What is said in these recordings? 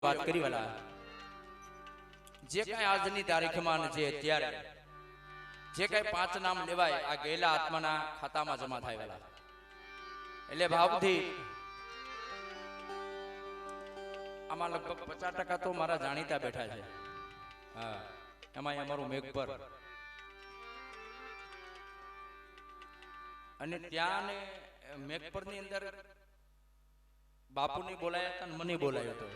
વાત કરી વાલા જે કઈ આજની તારીખમાં જે અત્યારે જે કઈ 5 નામ લેવાય આ ગયેલા આત્માના ખાતામાં જમા થાય વાલા એટલે ભાવથી આમાં લગભગ 50% તો મારા જાણીતા બેઠા છે હા એમાં અમારું મેઘપર અને ત્યાં ને મેઘપરની અંદર બાપુને બોલાયા હતા અને મને બોલાયો હતો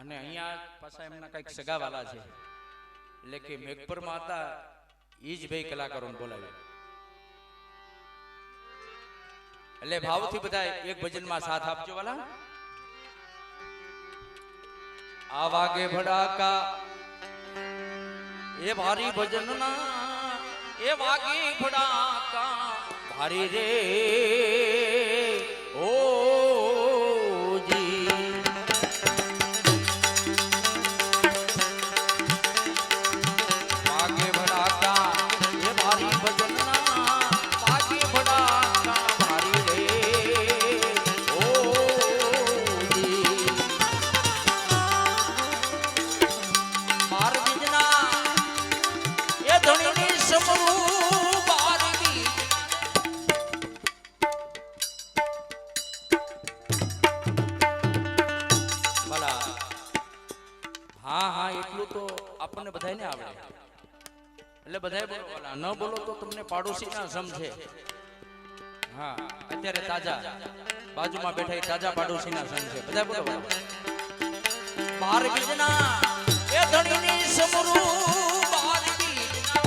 અને અહીંયા પાછા એમના કઈક સગાવાલા છે એટલે કે મેઘપરમાં હતા ઈ જ બે કલાકારોને બોલાવ્યા એટલે ભાવથી બધા એક ભજનમાં સાથ આપજો વાલા આ વાગે ભડાકા એ ભારી ભજનના એ વાગે ભડાકા ભારી રે ઓ આપણને બધાને આવડે એટલે બધાય બોલો વાલા ન બોલો તો તમને પાડોશી ના સમજે હા અત્યારે તાજા બાજુમાં બેઠા તાજા પાડોશી ના સમજે બધા બોલો બાર બીજના એ ધણીની સમરૂ બાર બીજના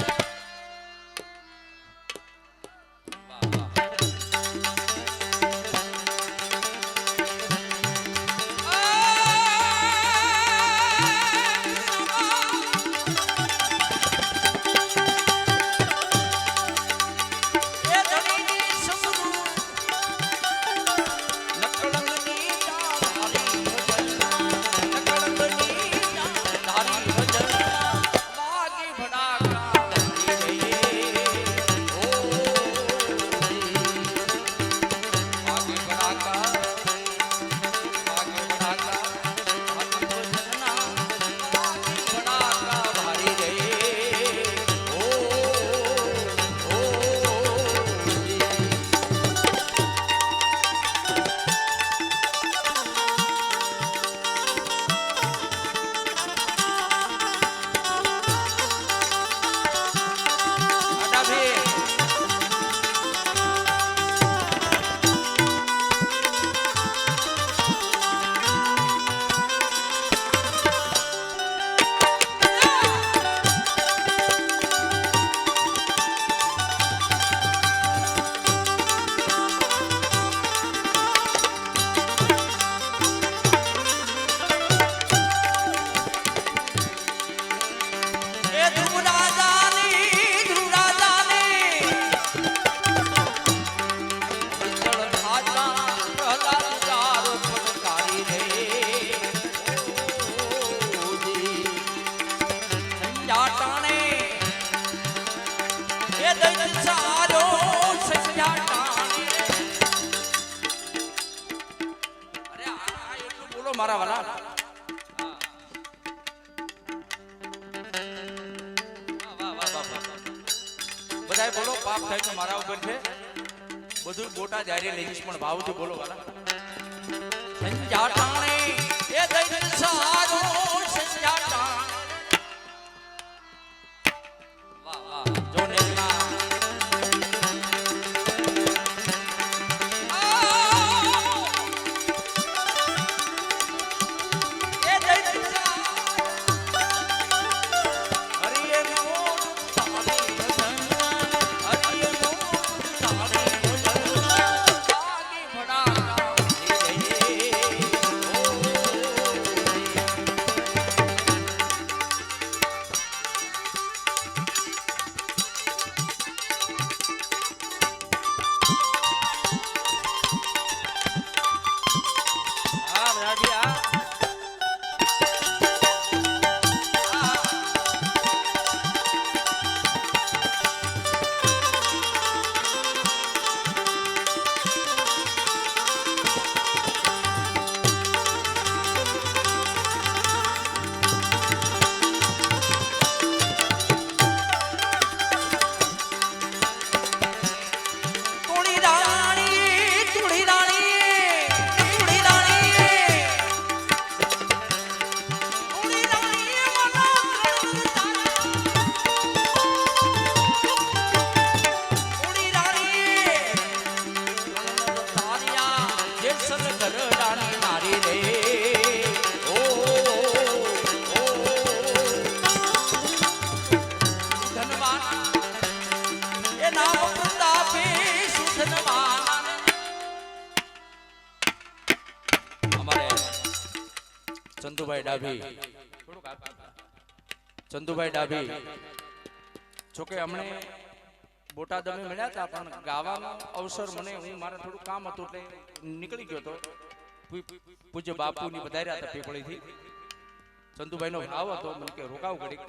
મારા વાલા બધાય બોલો પાપ થાય તો મારા ઉપર છે બધું ગોટા જારી લઈ જઈશ પણ ભાવથી બોલો વાલા સંજાટાણે એ દૈન સારો સંજાટાણે વાહ વાહ જો નેલા ચંદુભાઈ ડાભી, ચંદુભાઈ ડાભી જોકે અમને બોટાદ અમે મળ્યા હતા, પણ ગાવાનો અવસર મને હું મારે થોડું કામ હતું એટલે નીકળી ગયો હતો. પૂજ્ય બાપુની વધાર્યા હતા પીપળીથી. ચંદુભાઈનો ભાવ હતો, મને કે રોકાવ ઘડી,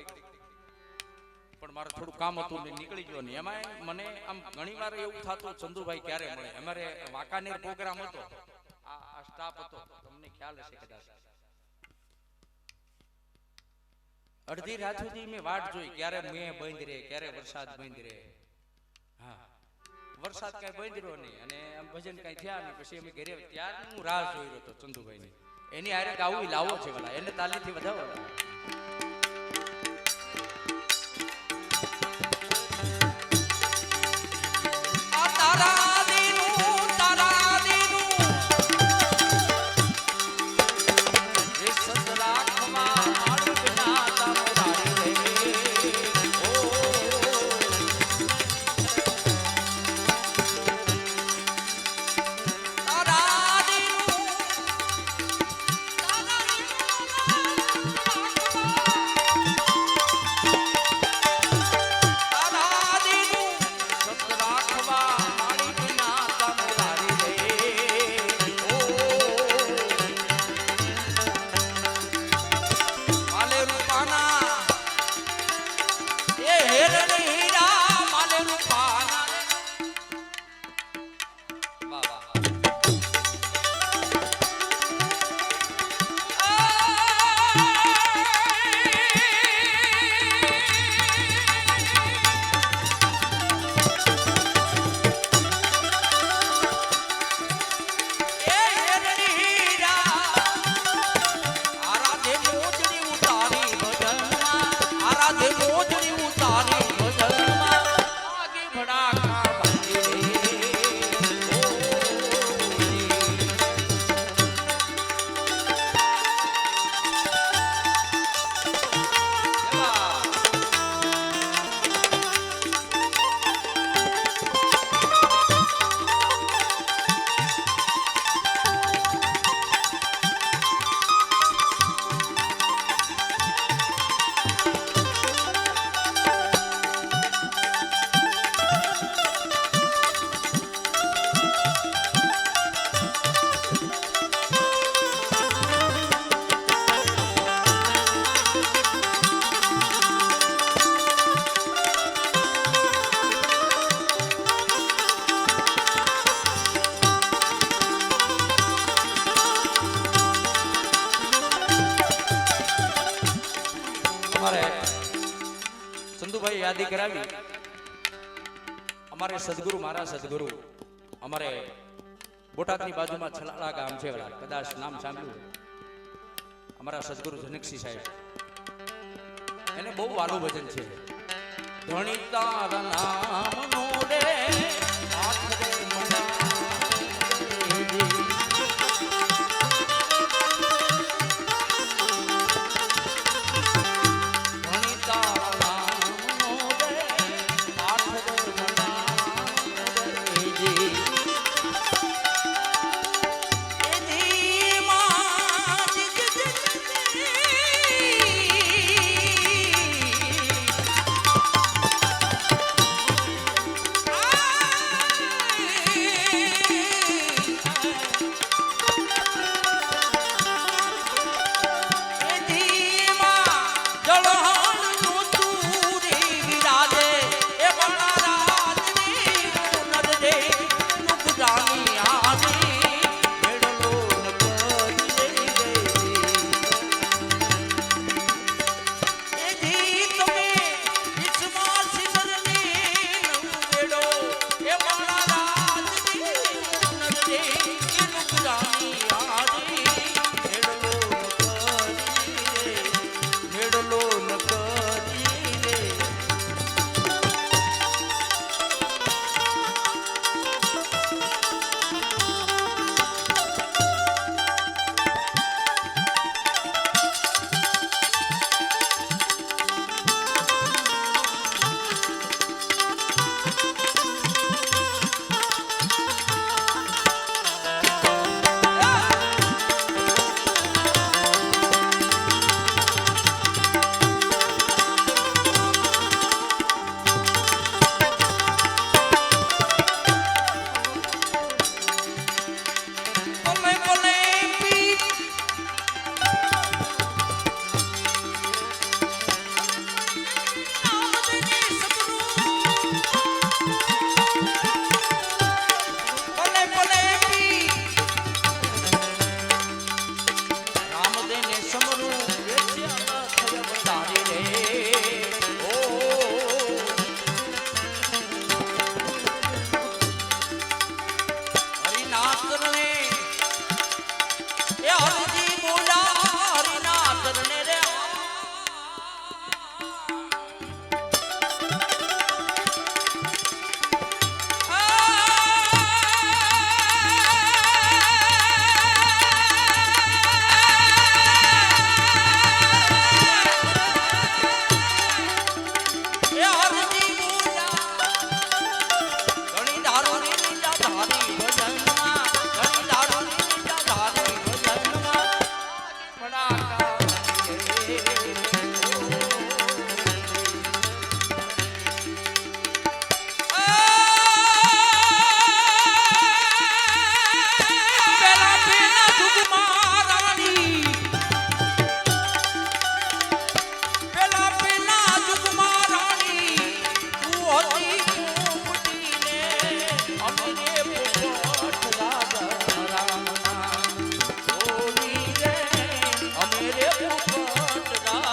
પણ મારે થોડું કામ હતું ને નીકળી ગયો ને. એમાં મને આમ ઘણી વાર એવું થતું ચંદુભાઈ ક્યારે મળે. અમારે વાંકાનેર પ્રોગ્રામ હતો, આ સ્ટાફ હતો, તમને ખ્યાલ હશે કદાચ. અડધી રાત સુધી મેં વાટ જોઈ ક્યારે મેં બંધ રહે, ક્યારે વરસાદ બંધ રહે. હા, વરસાદ કઈ બંધ રહ્યો નહીં અને આમ ભજન કઈ થયા નહીં. પછી અમે ઘરે ત્યારે હું રાહ જોઈ રહ્યો હતો ચંદુભાઈની. એની હારે ગાવું લાવો છે પેલા, એને તાલીથી વધાવો. ચંદુભાઈ યાદી કરાવી. અમારે સદગુરુ, મારા સદગુરુ, અમારે બોટાદની બાજુમાં છલાળા ગામ છે, કદાચ નામ સાંભળ્યું. અમારા સદગુરુ જનકસિંહ સાહેબ, એને બહુ વાલું ભજન છે. ધણી તારા નામનો રે સમરું વેચ્યા થય વધારી રે ઓ હરિના ચરણે એ હરજી બોલા હરિના ચરણે રે અમેરે પોપટ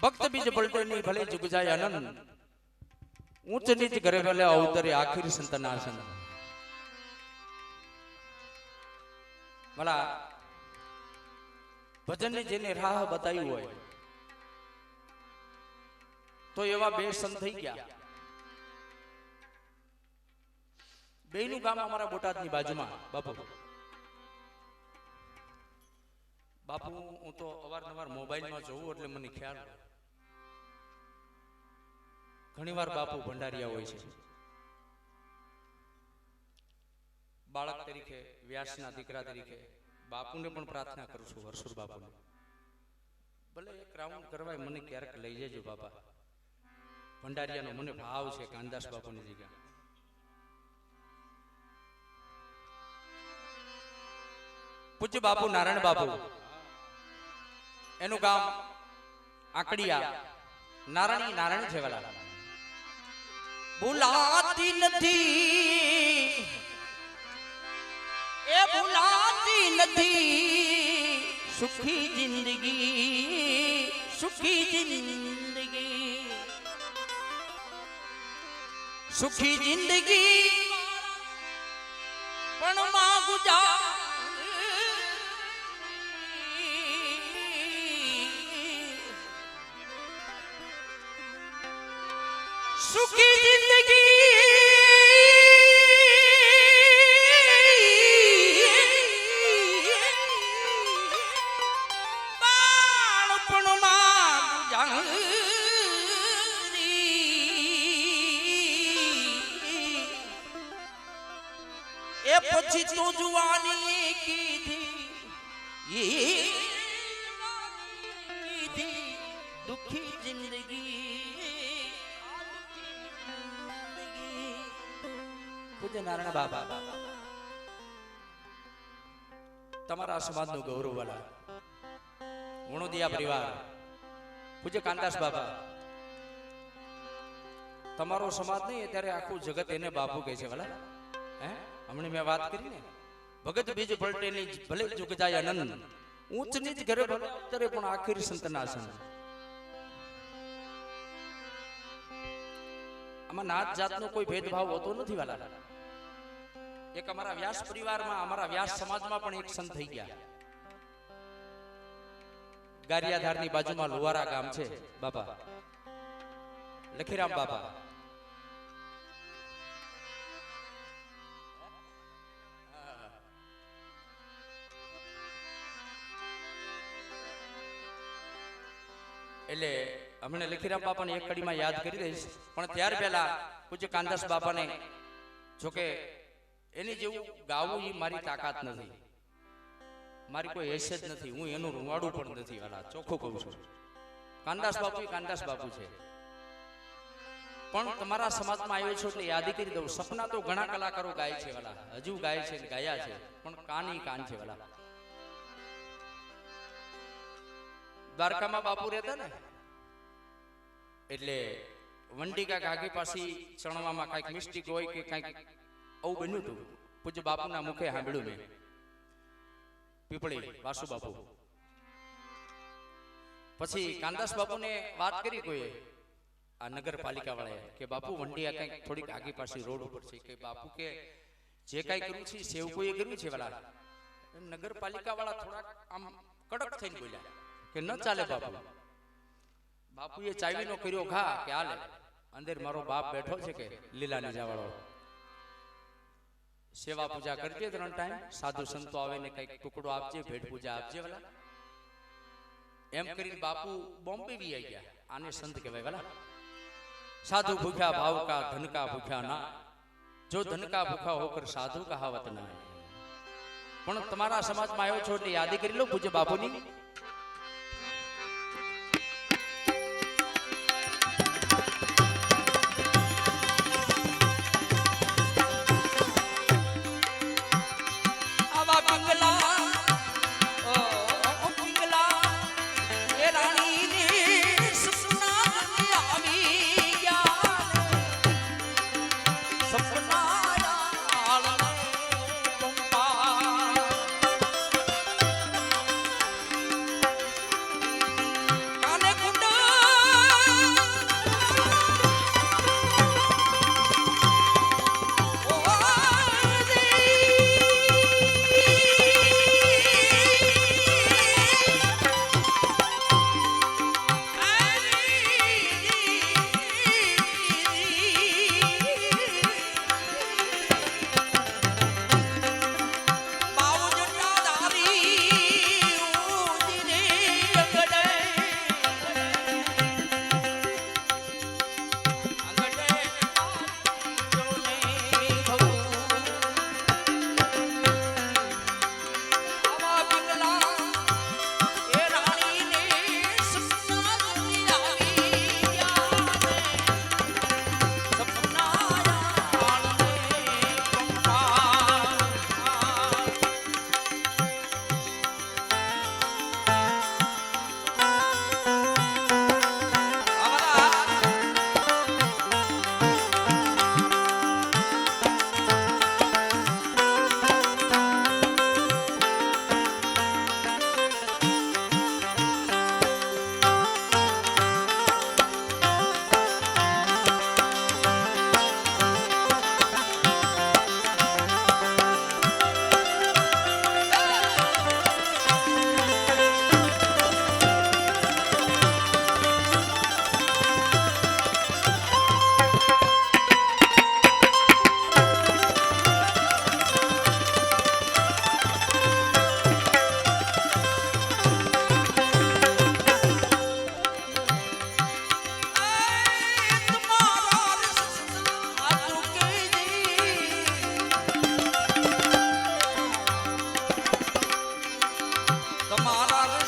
ભક્ત બીજ પલટે નહીં ભલે જુગ જાય આનંદ ઊંચ નીચ કરે ભલે અવતરે આખિર સંતના આસન ભલા ભજનની જેને રાહ બતાવી હોય તો એવા બે સંત થઈ ગયા બેયનું ગામ અમારા બોટાદની બાજુમાં બાપુ હું તો અવારનવાર મોબાઈલમાં જોઉં એટલે મને ખ્યાલ ઘણીવાર બાપુ ભંડારિયા હોય છે બાળક તરીકે વ્યાસના દીકરા તરીકે બાપુને પણ પ્રાર્થના કરું છું હરસુર બાપુને ભલે એક રાઉન્ડ કરવા મને ક્યારેક લઈ જજો બાપા ભંડારિયાનો મને ભાવ છે કાનદાસ બાપુની જગ્યા પૂજ્ય બાપુ નારાયણ બાપુ એનું ગામ આકડિયા નારાયણી નારાયણ છે વાલા ભૂલાતી નથી એ ભૂલાતી નથી સુખી જિંદગી સુખી જિંદગી પણ માં ગુજાર સુખી જિંદગી બાળપણમાં એ પછી તો જુવાની કીધી દુખી જિંદગી પૂજ્ય નારાયણ બાબા તમારા સમાજનું ગૌરવ વાળા વણોદિયા પરિવાર પૂજ્ય કાનદાસ બાબા તમારો સમાજ નહીં અત્યારે આખું જગત એને બાપુ કહે છે વાલા હે હમણાં મેં વાત કરી ને ભગત બીજ પલટે ની ભલે જુગ જાય આનંદ ઊંચ નીચ ઘરે ભલે પણ આખિર સંતના આસન આમાં નાત જાતનો કોઈ ભેદભાવ હોતો નથી વાલા એક અમારા વ્યાસ પરિવારમાં અમારા વ્યાસ સમાજમાં પણ એક સંત થઈ ગયા ગારિયાધારની બાજુમાં લુવારા ગામ છે બાપા લખીરામ બાપા એટલે હમણાં લખીરામ બાપાને એક કડીમાં યાદ કરી દઈશ પણ ત્યાર પહેલા પૂજ્ય કાનદાસ બાપાને જોકે એની જેવું ગાવું એ મારી તાકાત નથી મારી કોઈ હેસિયત નથી હું એનું રૂવાડું પણ નથી વાલા ચોખ્ખું કહું છું કાનદાસ બાપુ છે પણ તમારા સમાજમાં આવ્યો છો એટલે યાદી કરી દઉં સપના તો ઘણા કલાકારો ગાય છે વાલા હજુ ગાય છે ગાયા છે પણ કાન છે વાલા દ્વારકામાં બાપુ રહેતા ને એટલે વંડિકા કાકી પાસી ચણવામાં કઈક મિસ્ટેક હોય કે કઈક આવું બન્યું હતું પૂજ્ય બાપુના મુખે સાંભળ્યું મેં પીપળી વાસુ બાપુ પછી કાનદાસ બાપુને વાત કરી કોઈ આ નગરપાલિકા વાળાએ કે બાપુ વંડિયા કઈક થોડીક આગી પાછી રોડ ઉપર છે કે બાપુ કે જે કઈ કર્યું છે સેવકોએ કર્યું છે વાલા નગરપાલિકા વાળા થોડાક આમ કડક થઈને બોલ્યા કે ન ચાલે બાપુએ ચાવીનો કર્યો ઘા કે હાલે અંદર મારો બાપ બેઠો છે કે લીલા નીજા વાળો સેવા પૂજા કરજે 3 ટાઈમ સાધુ સંતો આવે ને કઈક ટુકડો આપજે ભેટ પૂજા આપજે વાલા એમ કરીને બાપુ બોમ્બે બી આવી ગયા આને સંત કહેવાય વાલા સાધુ ભૂખ્યા ભાવ કા ધન કા ભૂખ્યા ના જો ધન કા ભૂખા હોકર સાધુ કહાવત ના પણ તમારા સમાજમાં આવ્યો છો એટલે યાદી કરી લો પૂજ્ય બાપુની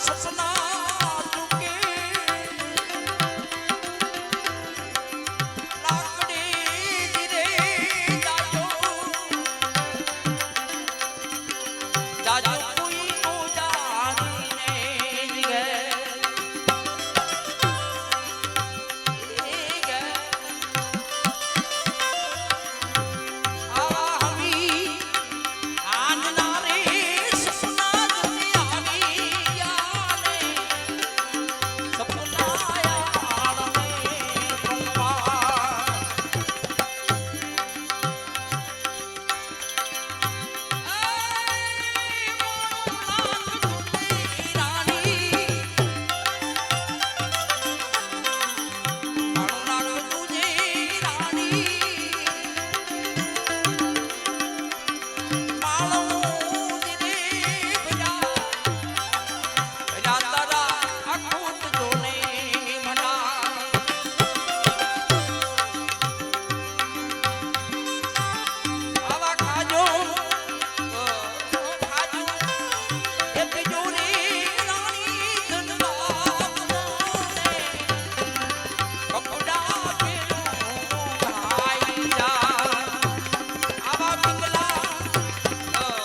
સપના